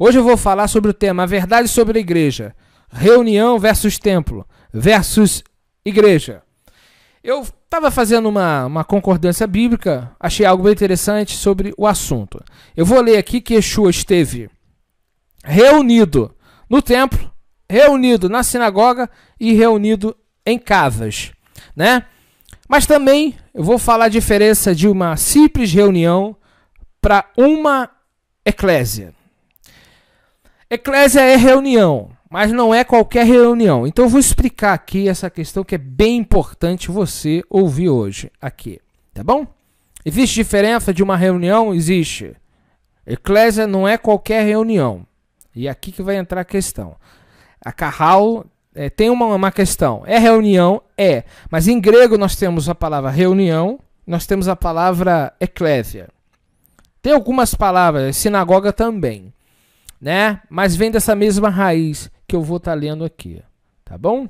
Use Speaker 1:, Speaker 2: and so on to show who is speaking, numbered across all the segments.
Speaker 1: Hoje eu vou falar sobre o tema a verdade sobre a igreja. Reunião versus templo versus igreja. Eu estava fazendo uma concordância bíblica, achei algo bem interessante sobre o assunto. Eu vou ler aqui que Yeshua esteve reunido no templo, reunido na sinagoga e reunido em casas, né? Mas também eu vou falar a diferença de uma simples reunião para uma eclésia. Eclésia é reunião, mas não é qualquer reunião. Então eu vou explicar aqui essa questão que é bem importante você ouvir hoje aqui, tá bom? Existe diferença de uma reunião? Existe. Eclésia não é qualquer reunião. E aqui que vai entrar a questão. A Carral tem uma questão. É reunião? É. Mas em grego nós temos a palavra reunião, nós temos a palavra eclésia. Tem algumas palavras, sinagoga também, né? Mas vem dessa mesma raiz que eu vou estar lendo aqui, tá bom?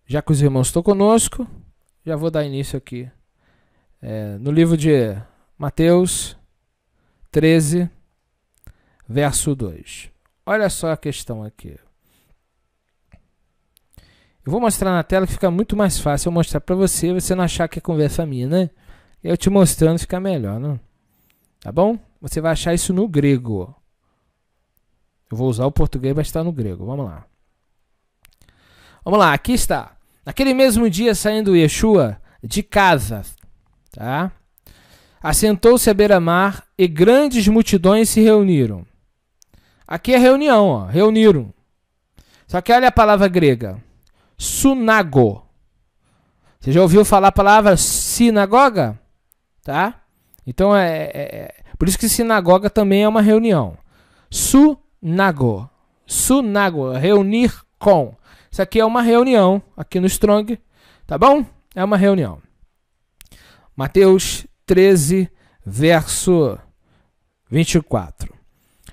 Speaker 1: Já que os irmãos estão conosco, já vou dar início aqui. No livro de Mateus 13, verso 2. Olha só a questão aqui. Eu vou mostrar na tela que fica muito mais fácil eu mostrar para você não achar que é conversa minha, né? Eu te mostrando fica melhor, né? Tá bom? Você vai achar isso no grego. Eu vou usar o português, mas está no grego. Vamos lá. Vamos lá, aqui está. Naquele mesmo dia, saindo Yeshua de casa, tá? Assentou-se à beira-mar e grandes multidões se reuniram. Aqui é reunião, ó, reuniram. Só que olha a palavra grega. Sunago. Você já ouviu falar a palavra sinagoga? Tá? Então por isso que sinagoga também é uma reunião. Sunago. Sunago, reunir com. Isso aqui é uma reunião, aqui no Strong, tá bom? É uma reunião. Mateus 13, verso 24.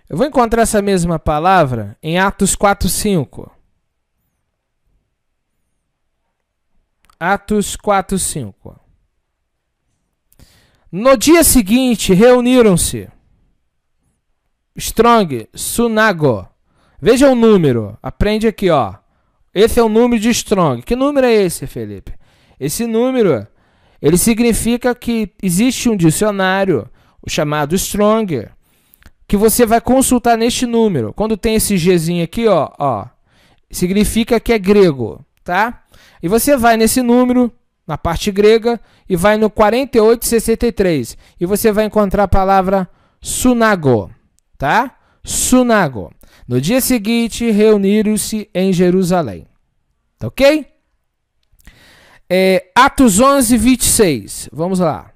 Speaker 1: Eu vou encontrar essa mesma palavra em Atos 4, 5. Atos 4, 5. No dia seguinte, reuniram-se. Strong, Sunago. Veja o número. Aprende aqui, ó. Esse é o número de Strong. Que número é esse, Felipe? Esse número, ele significa que existe um dicionário, o chamado Strong, que você vai consultar neste número. Quando tem esse Gzinho aqui, ó, significa que é grego, tá? E você vai nesse número, na parte grega, e vai no 4863. E você vai encontrar a palavra sunago, tá? Sunago. No dia seguinte, reuniram-se em Jerusalém. Tá ok? Atos 11, 26. Vamos lá.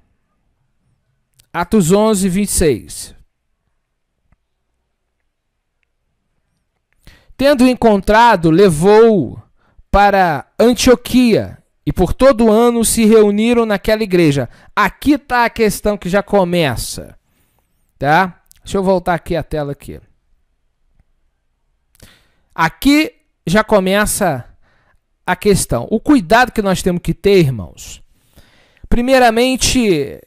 Speaker 1: Atos 11, 26. Tendo encontrado, levou para Antioquia, e por todo o ano se reuniram naquela igreja. Aqui está a questão que já começa, tá? Deixa eu voltar aqui a tela aqui. Aqui já começa a questão. O cuidado que nós temos que ter, irmãos, primeiramente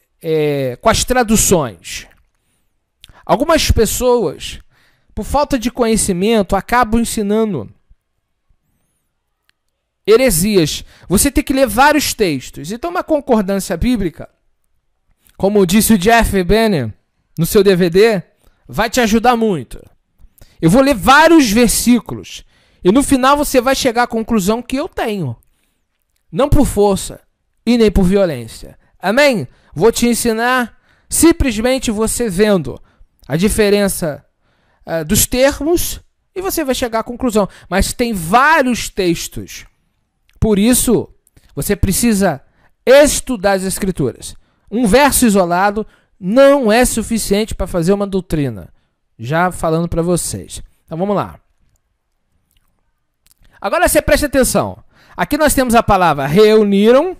Speaker 1: com as traduções. Algumas pessoas, por falta de conhecimento, acabam ensinando heresias. Você tem que ler vários textos. Então, uma concordância bíblica, como disse o Jeff Benner no seu DVD, vai te ajudar muito. Eu vou ler vários versículos e no final você vai chegar à conclusão que eu tenho. Não por força e nem por violência. Amém? Vou te ensinar simplesmente você vendo a diferença dos termos e você vai chegar à conclusão. Mas tem vários textos. Por isso, você precisa estudar as Escrituras. Um verso isolado não é suficiente para fazer uma doutrina. Já falando para vocês. Então vamos lá. Agora você preste atenção. Aqui nós temos a palavra reuniram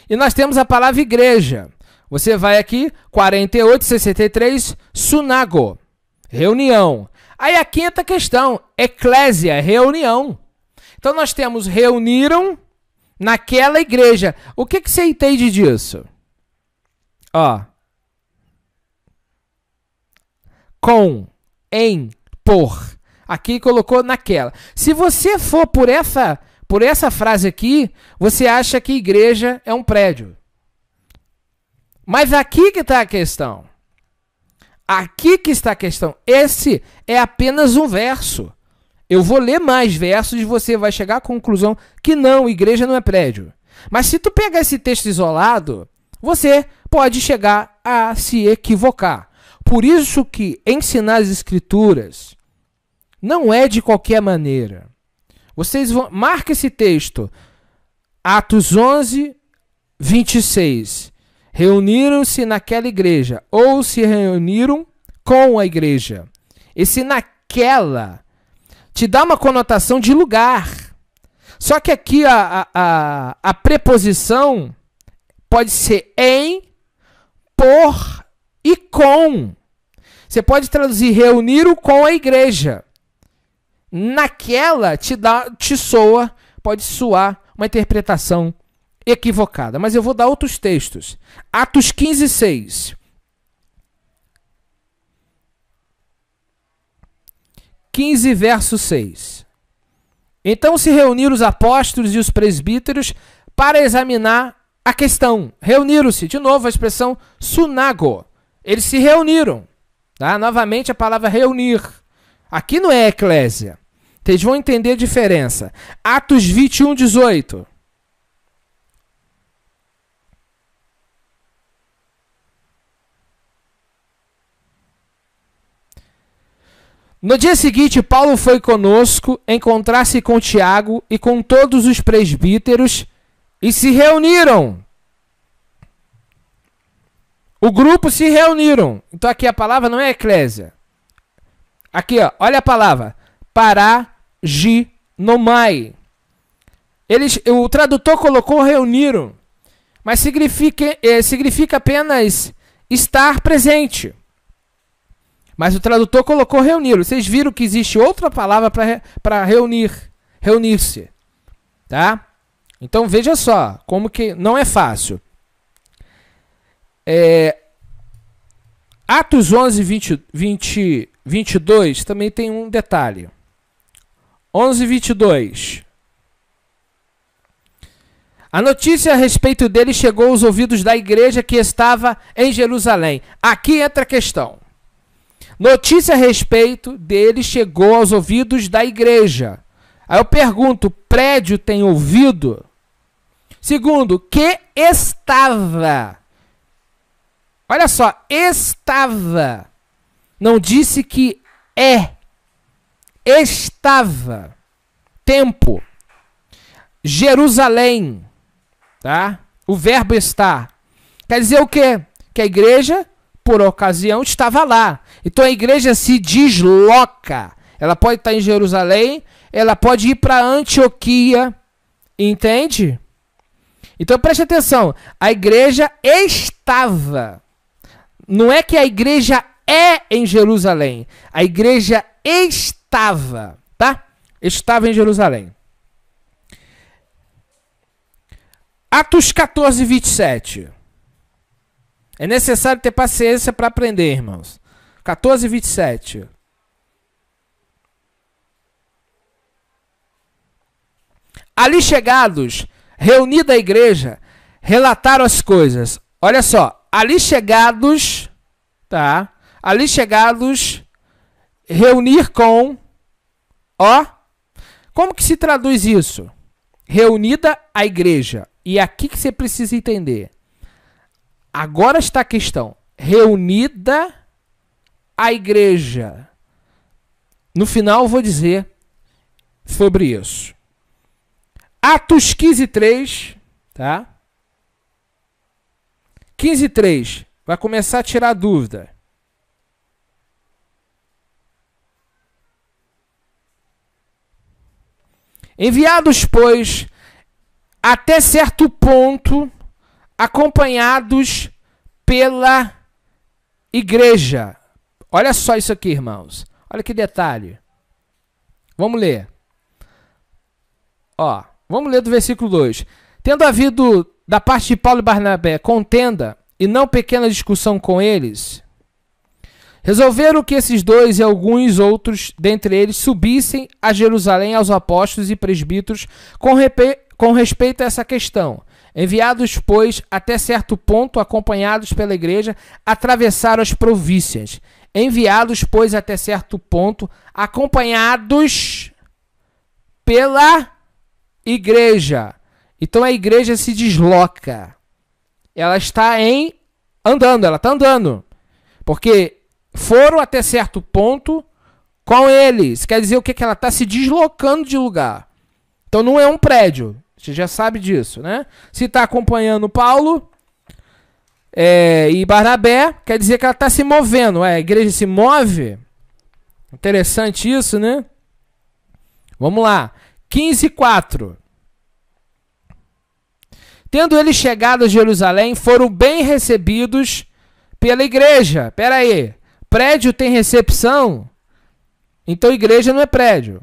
Speaker 1: e nós temos a palavra igreja. Você vai aqui, 4863, sunago, reunião. Aí a quinta questão, eclésia, reunião. Então nós temos reuniram naquela igreja. O que você entende disso? Ó, com, em, por. Aqui colocou naquela. Se você for por essa frase aqui, você acha que igreja é um prédio. Mas aqui que está a questão. Aqui que está a questão. Esse é apenas um verso. Eu vou ler mais versos e você vai chegar à conclusão que não, igreja não é prédio. Mas se tu pegar esse texto isolado, você pode chegar a se equivocar. Por isso que ensinar as escrituras não é de qualquer maneira. Vocês vão... Marca esse texto. Atos 11, 26. Reuniram-se naquela igreja. Ou se reuniram com a igreja. Esse naquela te dá uma conotação de lugar. Só que aqui a preposição pode ser em, por e com. Você pode traduzir reuniram com a igreja. Naquela pode soar uma interpretação equivocada. Mas eu vou dar outros textos. Atos 15, 6. 15, verso 6. Então se reuniram os apóstolos e os presbíteros para examinar a questão. Reuniram-se, de novo a expressão sunago. Eles se reuniram. Tá? Novamente a palavra reunir. Aqui não é eclésia. Vocês vão entender a diferença. Atos 21, 18. No dia seguinte, Paulo foi conosco encontrar-se com Tiago e com todos os presbíteros e se reuniram. O grupo se reuniram. Então aqui a palavra não é eclésia. Aqui, ó, olha a palavra. Paraginomai. O tradutor colocou reuniram, mas significa apenas estar presente. Mas o tradutor colocou reuniram. Vocês viram que existe outra palavra para reunir. Reunir-se. Tá? Então veja só, como que não é fácil. Atos 11, 22 também tem um detalhe. 11, 22. A notícia a respeito dele chegou aos ouvidos da igreja que estava em Jerusalém. Aqui entra a questão. Notícia a respeito dele chegou aos ouvidos da igreja. Aí eu pergunto, prédio tem ouvido? Segundo, que estava. Olha só, estava. Não disse que é. Estava. Tempo. Jerusalém. Tá? O verbo estar. Quer dizer o quê? Que a igreja, por ocasião, estava lá. Então a igreja se desloca. Ela pode estar em Jerusalém, ela pode ir para Antioquia. Entende? Então preste atenção. A igreja estava. Não é que a igreja é em Jerusalém. A igreja estava. Tá? Estava em Jerusalém. Atos 14, 27. É necessário ter paciência para aprender, irmãos. 14, 27. Ali chegados, reunida a igreja, relataram as coisas. Olha só, ali chegados, tá? Ali chegados, reunir com, ó. Como que se traduz isso? Reunida a igreja. E aqui que você precisa entender. Agora está a questão. Reunida a igreja. No final eu vou dizer sobre isso. Atos 15, 3. Tá? 15, 3. Vai começar a tirar dúvida. Enviados, pois, até certo ponto, acompanhados pela igreja. Olha só isso aqui, irmãos. Olha que detalhe. Vamos ler. Ó, vamos ler do versículo 2. Tendo havido, da parte de Paulo e Barnabé, contenda e não pequena discussão com eles, Resolveram que esses dois e alguns outros dentre eles subissem a Jerusalém aos apóstolos e presbíteros com respeito a essa questão. Enviados, pois, até certo ponto, acompanhados pela igreja, atravessaram as províncias. Enviados, pois, até certo ponto, acompanhados pela igreja. Então a igreja se desloca. Ela está andando, ela está andando. Porque foram até certo ponto com eles. Quer dizer o que? Que ela está se deslocando de lugar. Então não é um prédio. Você já sabe disso, né? Se está acompanhando Paulo e Barnabé, quer dizer que ela está se movendo. A igreja se move. Interessante isso, né? Vamos lá. 15:4. Tendo eles chegado a Jerusalém, foram bem recebidos pela igreja. Espera aí. Prédio tem recepção? Então igreja não é prédio.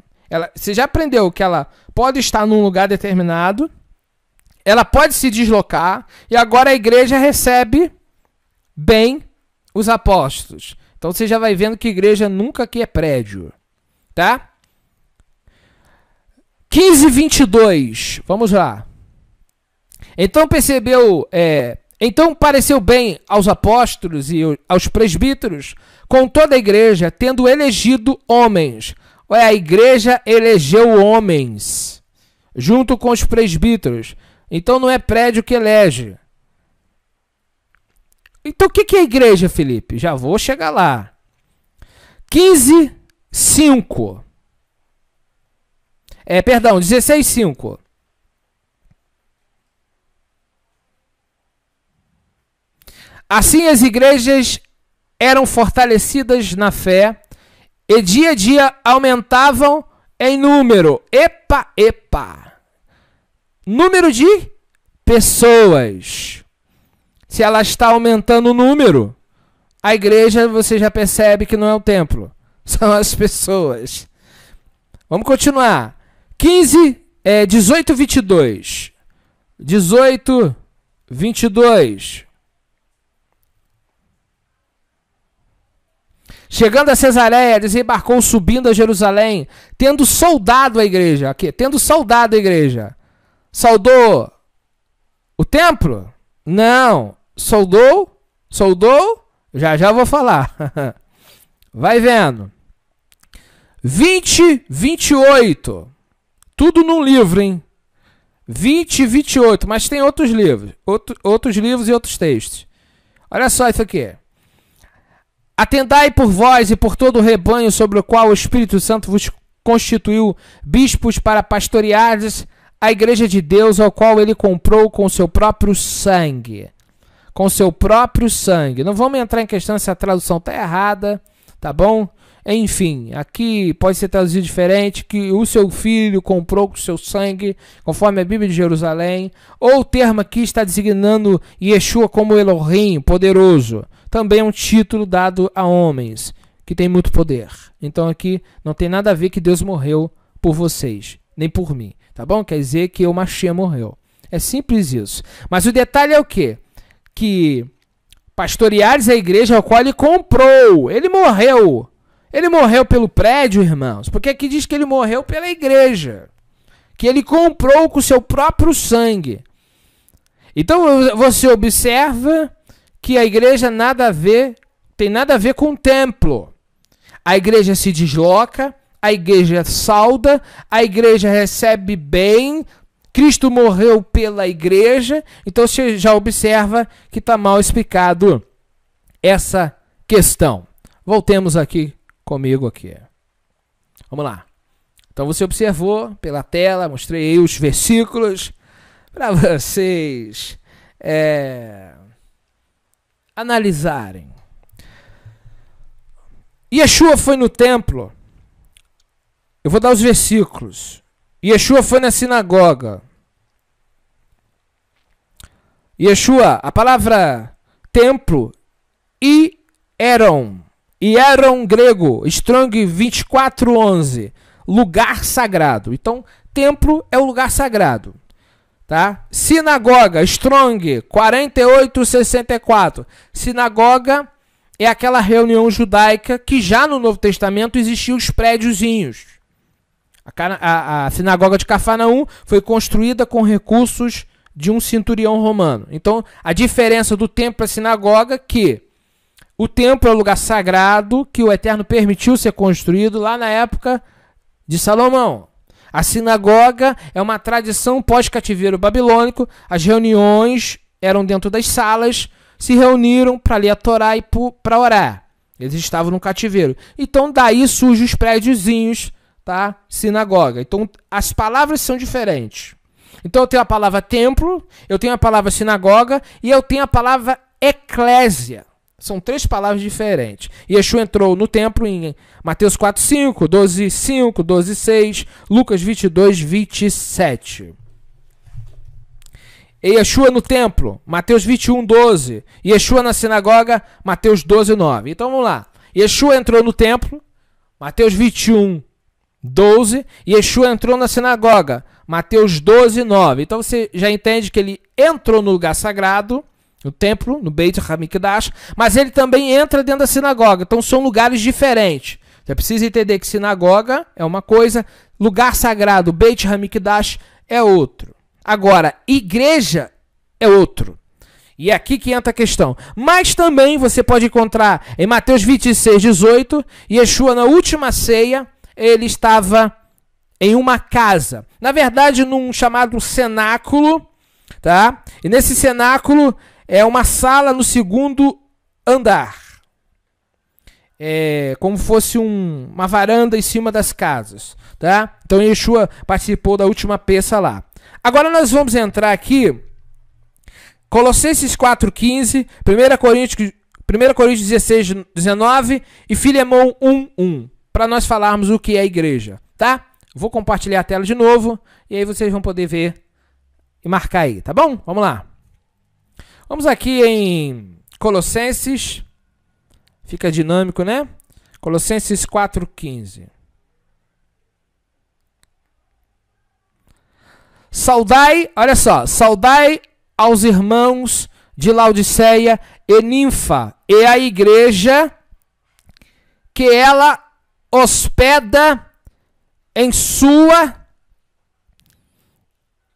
Speaker 1: Você já aprendeu que ela pode estar num lugar determinado, ela pode se deslocar, e agora a igreja recebe bem os apóstolos. Então você já vai vendo que igreja nunca aqui é prédio. Tá? 15:22. Vamos lá. Então então pareceu bem aos apóstolos e aos presbíteros, com toda a igreja, tendo elegido homens. A igreja elegeu homens, junto com os presbíteros. Então não é prédio que elege. Então o que é a igreja, Felipe? Já vou chegar lá. 15:5. 16:5. Assim as igrejas eram fortalecidas na fé e dia a dia aumentavam em número. Epa! Número de pessoas. Se ela está aumentando o número, a igreja, você já percebe que não é o templo. São as pessoas. Vamos continuar. 18:22. 18:22. Chegando a Cesareia, desembarcou subindo a Jerusalém, tendo saudado a igreja. Aqui, tendo saudado a igreja. Saudou o templo? Não. Saudou? Já vou falar. Vai vendo. 20:28. Tudo num livro, hein? 20:28. Mas tem outros livros. Outros livros e outros textos. Olha só isso aqui. Atendai por vós e por todo o rebanho sobre o qual o Espírito Santo vos constituiu bispos para pastoreardes a igreja de Deus, ao qual ele comprou com seu próprio sangue. Com seu próprio sangue. Não vamos entrar em questão se a tradução está errada, tá bom? Enfim, aqui pode ser traduzido diferente, que o seu filho comprou com seu sangue, conforme a Bíblia de Jerusalém. Ou o termo aqui está designando Yeshua como Elohim, poderoso. Também é um título dado a homens, que tem muito poder. Então aqui não tem nada a ver que Deus morreu por vocês, nem por mim. Tá bom? Quer dizer que o Mashiach morreu. É simples isso. Mas o detalhe é o quê? Que pastoreares a igreja ao qual ele comprou. Ele morreu. Ele morreu pelo prédio, irmãos. Porque aqui diz que ele morreu pela igreja. Que ele comprou com seu próprio sangue. Então você observa que a igreja tem nada a ver com o templo. A igreja se desloca, a igreja sauda, a igreja recebe bem, Cristo morreu pela igreja, então você já observa que está mal explicado essa questão. Voltemos aqui comigo aqui. Vamos lá. Então você observou pela tela, mostrei aí os versículos para vocês analisarem. Yeshua foi no templo. Eu vou dar os versículos. Yeshua foi na sinagoga. Yeshua, a palavra templo, Hieron grego, Strong 24:11, lugar sagrado. Então, templo é o lugar sagrado. Tá? Sinagoga, Strong 48:64. Sinagoga é aquela reunião judaica que já no Novo Testamento existiam os prédiozinhos. A sinagoga de Cafarnaum foi construída com recursos de um centurião romano. Então, a diferença do templo para a sinagoga é que o templo é o lugar sagrado que o Eterno permitiu ser construído lá na época de Salomão. A sinagoga é uma tradição pós-cativeiro babilônico. As reuniões eram dentro das salas, se reuniram para ler a Torá e para orar. Eles estavam no cativeiro. Então, daí surgem os prédiozinhos, tá? Sinagoga. Então, as palavras são diferentes. Então, eu tenho a palavra templo, eu tenho a palavra sinagoga e eu tenho a palavra eclésia. São três palavras diferentes. Yeshua entrou no templo em Mateus 4:5, 12:5, 12:6, Lucas 22, 27. Yeshua no templo, Mateus 21:12. Yeshua na sinagoga, Mateus 12:9. Então vamos lá. Yeshua entrou no templo, Mateus 21:12. Yeshua entrou na sinagoga, Mateus 12:9. Então você já entende que ele entrou no lugar sagrado, no templo, no Beit HaMikdash, mas ele também entra dentro da sinagoga. Então são lugares diferentes. Você precisa entender que sinagoga é uma coisa, lugar sagrado, Beit HaMikdash é outro. Agora, igreja é outro. E é aqui que entra a questão. Mas também você pode encontrar em Mateus 26:18, Yeshua na última ceia, ele estava em uma casa. Na verdade, num chamado cenáculo, tá? E nesse cenáculo é uma sala no segundo andar. É como fosse uma varanda em cima das casas, tá? Então Yeshua participou da última peça lá. Agora nós vamos entrar aqui, Colossenses 4:15, 1 Coríntios 16:19 e Filemão 1:1, para nós falarmos o que é a igreja, tá? Vou compartilhar a tela de novo e aí vocês vão poder ver e marcar aí, tá bom? Vamos lá. Vamos aqui em Colossenses, fica dinâmico, né? Colossenses 4:15. Saudai, olha só, saudai aos irmãos de Laodiceia e Ninfa, e a igreja que ela hospeda em sua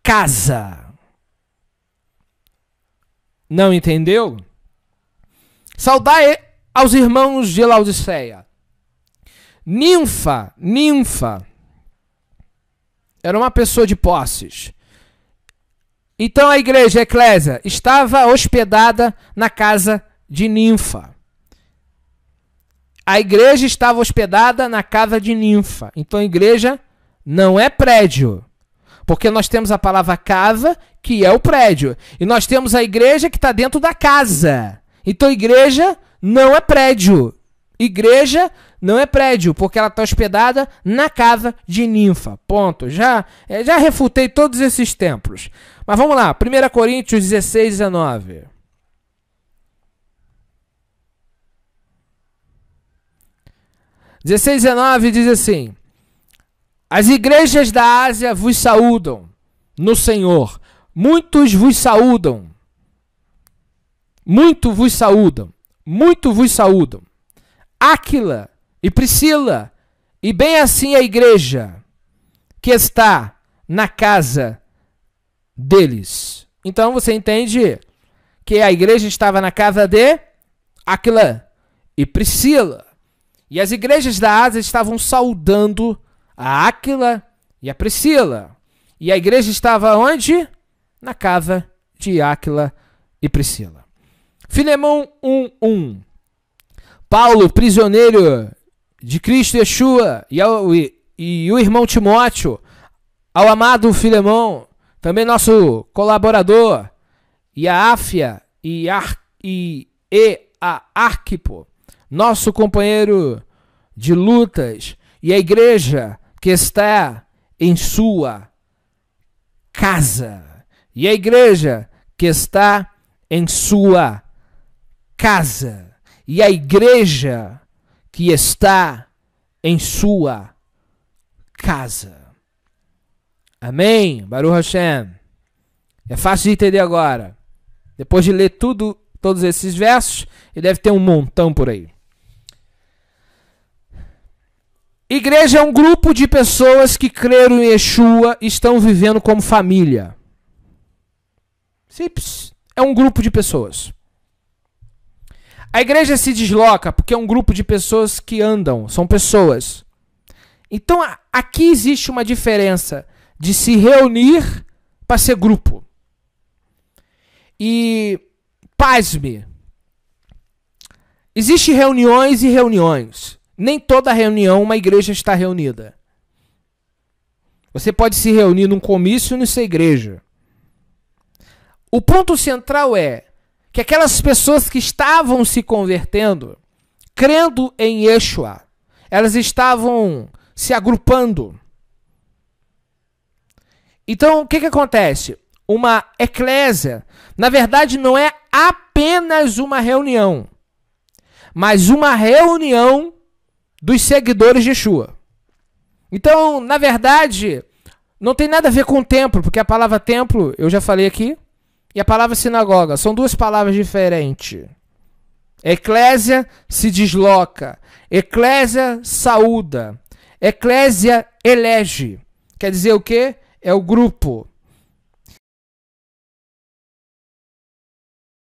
Speaker 1: casa. Não entendeu? Saudai aos irmãos de Laodiceia. Ninfa era uma pessoa de posses. Então a igreja, a eclésia, estava hospedada na casa de Ninfa. A igreja estava hospedada na casa de Ninfa. Então a igreja não é prédio. Porque nós temos a palavra casa, que é o prédio. E nós temos a igreja que está dentro da casa. Então igreja não é prédio. Igreja não é prédio, porque ela está hospedada na casa de Ninfa. Ponto. Já refutei todos esses templos. Mas vamos lá. 1 Coríntios 16:19. diz assim: as igrejas da Ásia vos saúdam no Senhor. Muitos vos saúdam. Muito vos saúdam. Muito vos saúdam. Áquila e Priscila, e bem assim a igreja que está na casa deles. Então você entende que a igreja estava na casa de Áquila e Priscila. E as igrejas da Ásia estavam saudando a Áquila e a Priscila. E a igreja estava onde? Na casa de Áquila e Priscila. Filemão 1:1. Paulo, prisioneiro de Cristo Yeshua, e o irmão Timóteo, ao amado Filemão, também nosso colaborador, e a Áfia e a Arquipo, nosso companheiro de lutas, e a igreja que está em sua casa. E a igreja que está em sua casa. E a igreja que está em sua casa. Amém? Baruch Hashem. É fácil de entender agora. Depois de ler tudo todos esses versos, e deve ter um montão por aí. Igreja é um grupo de pessoas que creram em Yeshua e estão vivendo como família. Simples. É um grupo de pessoas. A igreja se desloca porque é um grupo de pessoas que andam, são pessoas. Então aqui existe uma diferença de se reunir para ser grupo. E, pasme, existem reuniões e reuniões. Nem toda reunião uma igreja está reunida. Você pode se reunir num comício e não ser igreja. O ponto central é que aquelas pessoas que estavam se convertendo, crendo em Yeshua, elas estavam se agrupando. Então, o que acontece? Uma eclésia, na verdade, não é apenas uma reunião, mas uma reunião dos seguidores de Yeshua. Então, na verdade, não tem nada a ver com o templo, porque a palavra templo, eu já falei aqui, e a palavra sinagoga, são duas palavras diferentes. Eclésia se desloca, eclésia saúda, eclésia elege. Quer dizer o quê? É o grupo.